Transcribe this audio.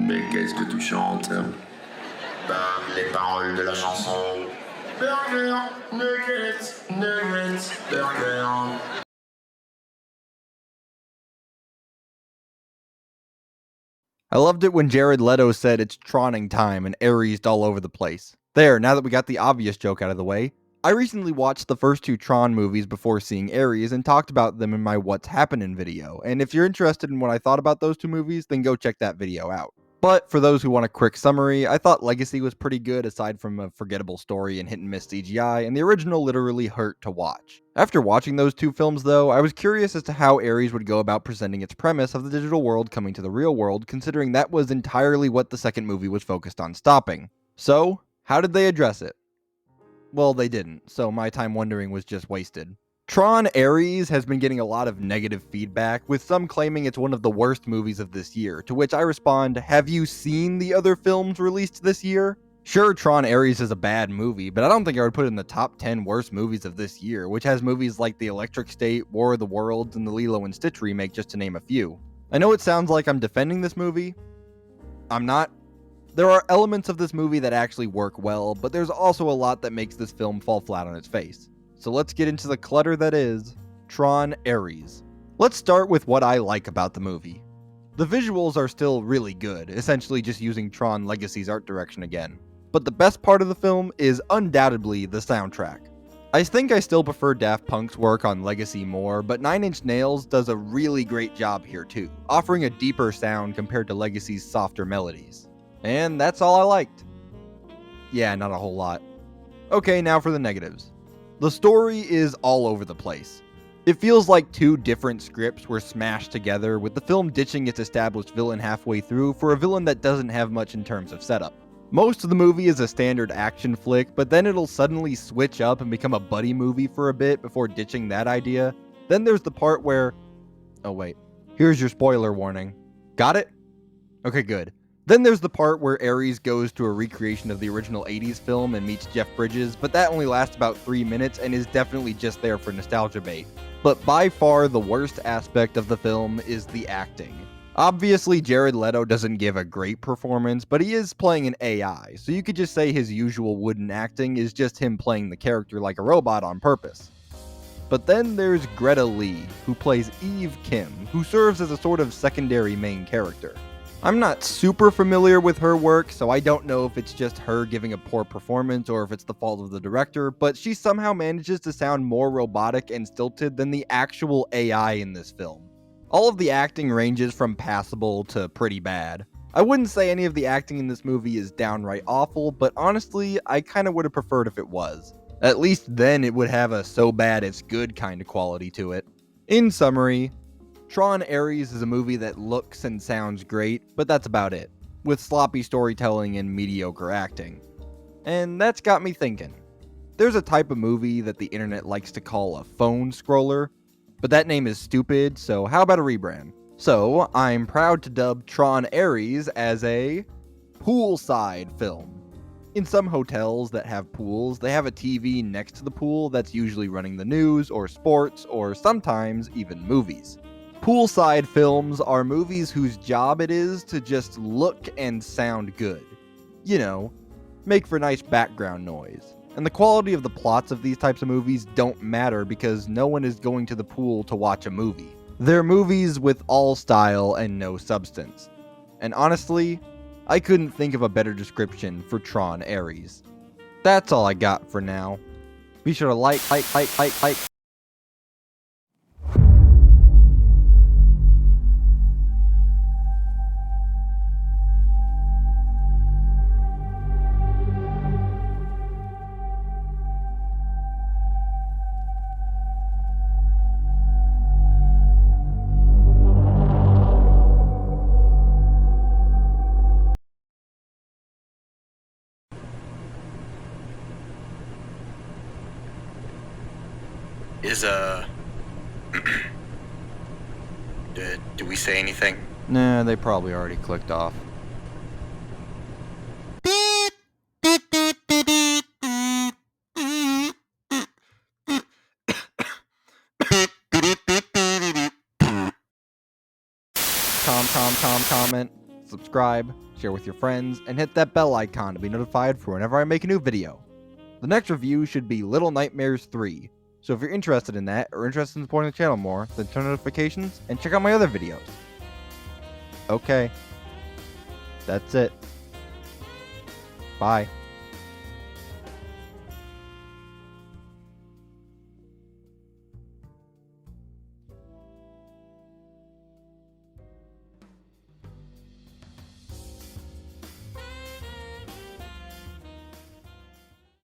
Mais qu'est-ce que tu chantes? Ben, les paroles de la chanson. Burger, nuggets, nuggets, burger. I loved it when Jared Leto said it's Troning time and Aries all over the place. There, now that we got the obvious joke out of the way, I recently watched the first two Tron movies before seeing Aries and talked about them in my What's Happening video, and if you're interested in what I thought about those two movies, then go check that video out. But for those who want a quick summary, I thought Legacy was pretty good aside from a forgettable story and hit and miss CGI, and the original literally hurt to watch. After watching those two films though, I was curious as to how Aries would go about presenting its premise of the digital world coming to the real world, considering that was entirely what the second movie was focused on stopping. So, how did they address it? Well, they didn't, so my time wondering was just wasted. Tron Aries has been getting a lot of negative feedback, with some claiming it's one of the worst movies of this year, to which I respond, have you seen the other films released this year? Sure, Tron Aries is a bad movie, but I don't think I would put it in the top 10 worst movies of this year, which has movies like The Electric State, War of the Worlds, and the Lilo and Stitch remake, just to name a few. I know it sounds like I'm defending this movie. I'm not. There are elements of this movie that actually work well, but there's also a lot that makes this film fall flat on its face. So let's get into the clutter that is Tron Aries. Let's start with what I like about the movie. The visuals are still really good, essentially just using Tron Legacy's art direction again. But the best part of the film is undoubtedly the soundtrack. I think I still prefer Daft Punk's work on Legacy more, but Nine Inch Nails does a really great job here too, offering a deeper sound compared to Legacy's softer melodies. And that's all I liked. Yeah, not a whole lot. Okay, now for the negatives. The story is all over the place. It feels like two different scripts were smashed together, with the film ditching its established villain halfway through for a villain that doesn't have much in terms of setup. Most of the movie is a standard action flick, but then it'll suddenly switch up and become a buddy movie for a bit before ditching that idea. Then there's the part where... Oh wait, here's your spoiler warning. Got it? Okay, good. Then there's the part where Aries goes to a recreation of the original 80s film and meets Jeff Bridges, but that only lasts about 3 minutes and is definitely just there for nostalgia bait. But by far the worst aspect of the film is the acting. Obviously, Jared Leto doesn't give a great performance, but he is playing an AI, so you could just say his usual wooden acting is just him playing the character like a robot on purpose. But then there's Greta Lee, who plays Eve Kim, who serves as a sort of secondary main character. I'm not super familiar with her work, so I don't know if it's just her giving a poor performance or if it's the fault of the director, but she somehow manages to sound more robotic and stilted than the actual AI in this film. All of the acting ranges from passable to pretty bad. I wouldn't say any of the acting in this movie is downright awful, but honestly, I kinda would have preferred if it was. At least then it would have a so bad it's good kind of quality to it. In summary, Tron Aries is a movie that looks and sounds great, but that's about it, with sloppy storytelling and mediocre acting. And that's got me thinking. There's a type of movie that the internet likes to call a phone scroller, but that name is stupid, so how about a rebrand? So, I'm proud to dub Tron Aries as a poolside film. In some hotels that have pools, they have a TV next to the pool that's usually running the news or sports or sometimes even movies. Poolside films are movies whose job it is to just look and sound good. You know, make for nice background noise. And the quality of the plots of these types of movies don't matter because no one is going to the pool to watch a movie. They're movies with all style and no substance. And honestly, I couldn't think of a better description for Tron Aries. That's all I got for now. Be sure to like. Do we say anything? Nah, they probably already clicked off. Comment, subscribe, share with your friends, and hit that bell icon to be notified for whenever I make a new video. The next review should be Little Nightmares 3, so if you're interested in that or interested in supporting the channel more, then turn on notifications and check out my other videos. Okay, that's it. Bye.